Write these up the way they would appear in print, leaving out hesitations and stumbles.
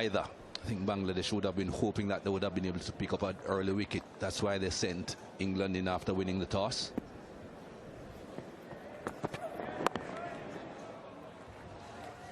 either. I think Bangladesh would have been hoping that they would have been able to pick up an early wicket. That's why they sent England in after winning the toss.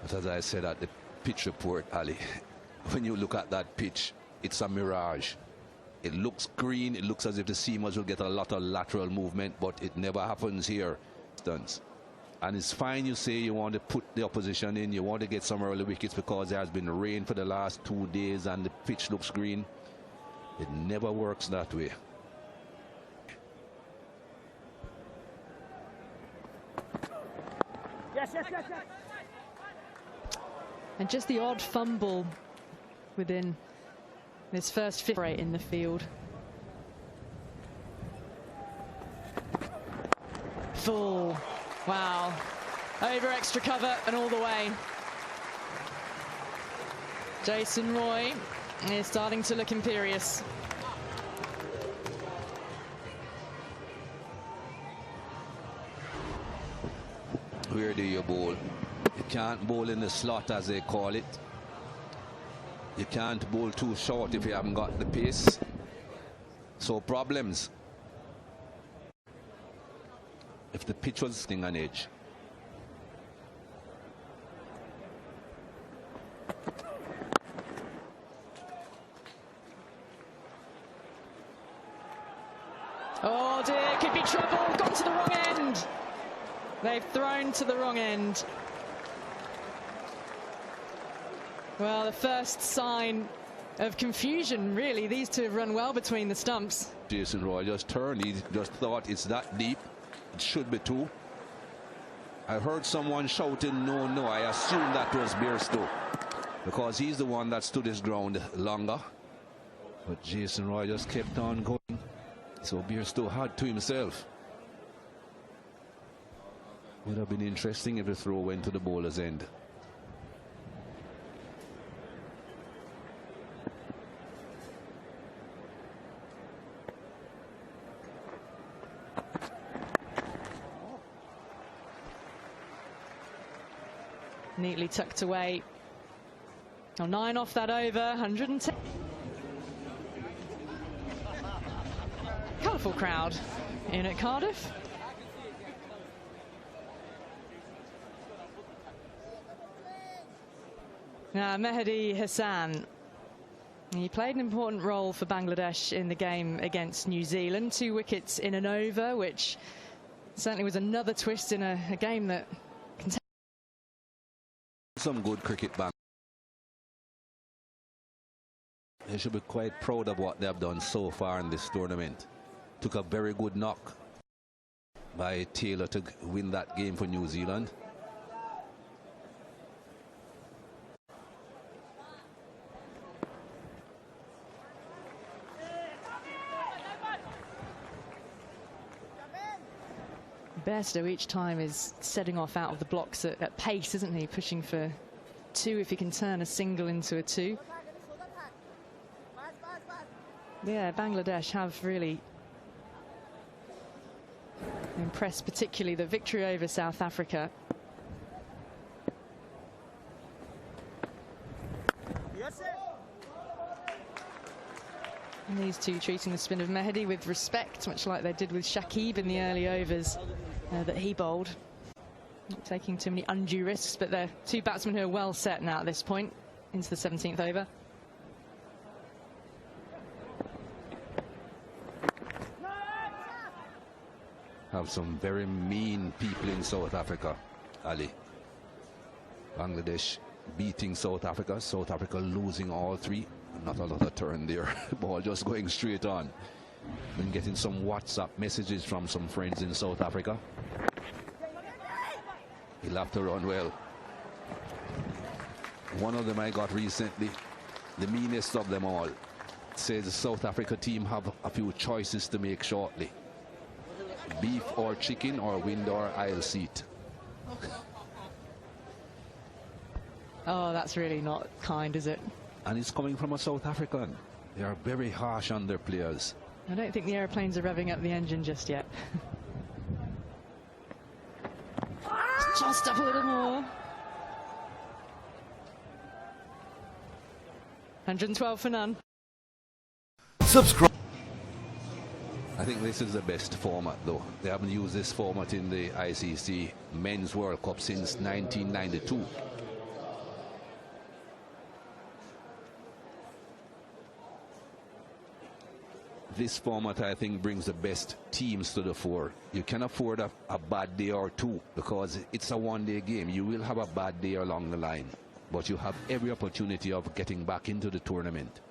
But as I said at the pitch report, Ali, when you look at that pitch, it's a mirage. It looks green, it looks as if the seamers will get a lot of lateral movement, but it never happens here. And it's fine, you say you want to put the opposition in, you want to get some early wickets because there has been rain for the last 2 days and the pitch looks green. It never works that way. Yes. And just the odd fumble within this first 50 in the field. Full. Wow. Over extra cover and all the way. Jason Roy is starting to look imperious. Where do you bowl? You can't bowl in the slot, as they call it. You can't bowl too short if you haven't got the pace. So problems. If the pitch was sitting on edge. Oh dear, could be trouble. Gone to the wrong end. They've thrown to the wrong end. Well, the first sign of confusion, really. These two have run well between the stumps. Jason Roy just turned. He just thought it's that deep. It should be two. I heard someone shouting, no, no. I assumed that was Bairstow because he's the one that stood his ground longer. But Jason Roy just kept on going. So Bairstow had to himself. Would have been interesting if the throw went to the bowler's end. Neatly tucked away. Oh, 9 off that over, 110. Colourful crowd in at Cardiff. Now, Mehdi Hassan, he played an important role for Bangladesh in the game against New Zealand. 2 wickets in an over, which certainly was another twist in a game that contained some good cricket back. They should be quite proud of what they have done so far in this tournament. Took a very good knock by Taylor to win that game for New Zealand. Bairstow each time is setting off out of the blocks at pace, isn't he? Pushing for 2 if he can turn a single into a 2. Yeah, Bangladesh have really impressed, particularly the victory over South Africa. And these two treating the spin of Mehdi with respect, much like they did with Shakib in the early overs that he bowled. Not taking too many undue risks, but they're 2 batsmen who are well set now at this point into the 17th over. Have some very mean people in South Africa, Ali. Bangladesh beating South Africa losing all 3. Not a lot of turn there. Ball just going straight on. Been getting some WhatsApp messages from some friends in South Africa. He'll have to run well. One of them I got recently, the meanest of them all, says the South Africa team have a few choices to make shortly. Beef or chicken or wind or aisle seat. Oh, that's really not kind, is it? And it's coming from a South African. They are very harsh on their players. I don't think the aeroplanes are revving up the engine just yet. Just up a little more. 112 for none. Subscribe. I think this is the best format, though. They haven't used this format in the ICC Men's World Cup since 1992. This format, I think, brings the best teams to the fore. You can afford a bad day or two because it's a one-day game. You will have a bad day along the line, but you have every opportunity of getting back into the tournament.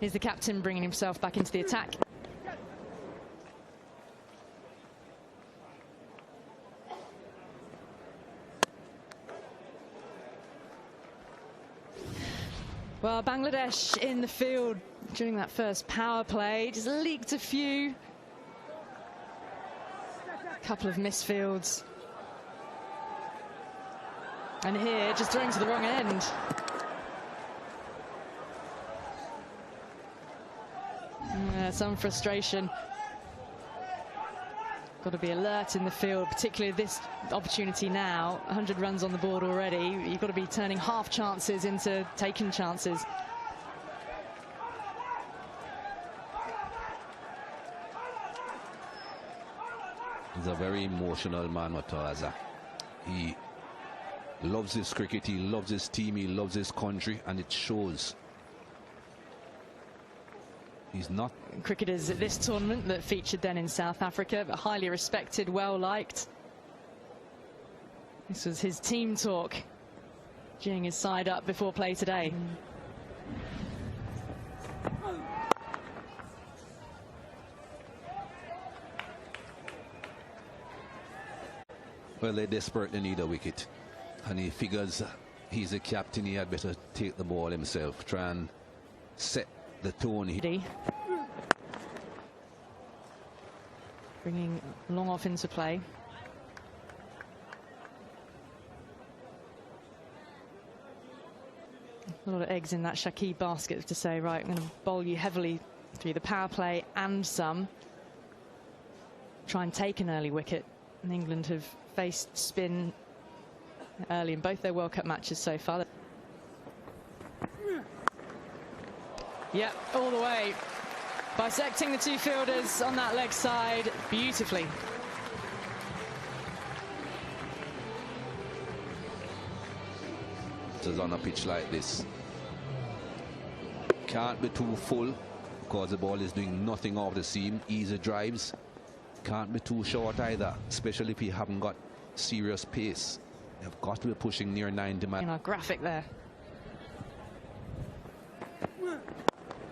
Here's the captain bringing himself back into the attack. Well, Bangladesh in the field during that first power play just leaked a few. A couple of misfields. And here, just throwing to the wrong end. Some frustration. Got to be alert in the field, particularly this opportunity now. 100 runs on the board already. You've got to be turning half chances into taken chances. He's a very emotional man, Matawaza. He loves his cricket, he loves his team, he loves his country, and it shows. He's not cricketers at this tournament that featured then in South Africa, but highly respected, well liked. This was his team talk, geeing his side up before play today. Well, they desperately need a wicket, and he figures he's a captain, he had better take the ball himself, try and set the tone. Bringing long off into play. A lot of eggs in that Shakib basket to say, right, I'm going to bowl you heavily through the power play and some. Try and take an early wicket. And England have faced spin early in both their World Cup matches so far. Yep, all the way. Bisecting the two fielders on that leg side beautifully. On a pitch like this, can't be too full because the ball is doing nothing off the seam. Easy drives. Can't be too short either, especially if you haven't got serious pace. You've got to be pushing near 90 miles. In our graphic there.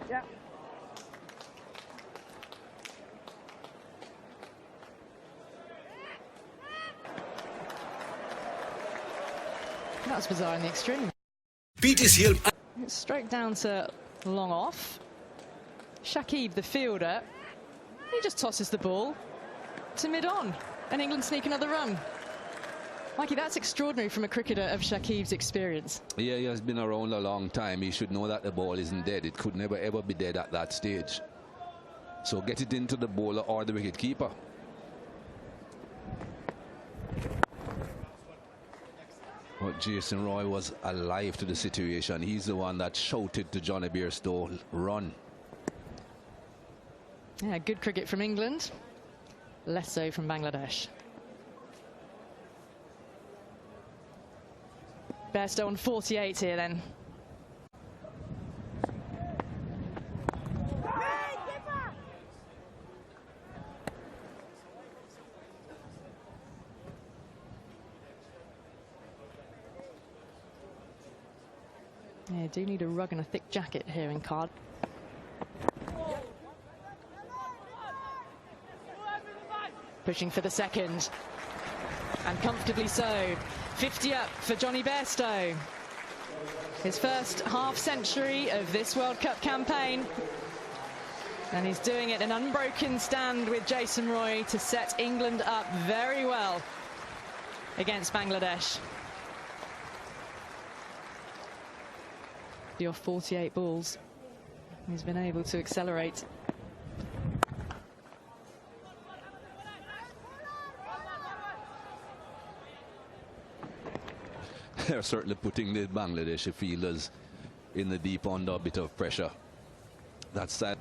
Yeah. That was bizarre in the extreme. It's straight down to long off. Shakib, the fielder, he just tosses the ball to mid-on, and England sneak another run. Mikey, that's extraordinary from a cricketer of Shakib's experience. Yeah, he has been around a long time. He should know that the ball isn't dead. It could never ever be dead at that stage. So get it into the bowler or the wicket keeper. But Jason Roy was alive to the situation. He's the one that shouted to Johnny Bairstow, run. Yeah, good cricket from England. Less so from Bangladesh. Bairstow on 48 here then. Yeah, do need a rug and a thick jacket here in card. Pushing for the second, and comfortably so. 50 up for Johnny Bairstow. His first half-century of this World Cup campaign. And he's doing it an unbroken stand with Jason Roy to set England up very well against Bangladesh. Your 48 balls. He's been able to accelerate. They're certainly putting the Bangladeshi fielders in the deep under, a bit of pressure. That side.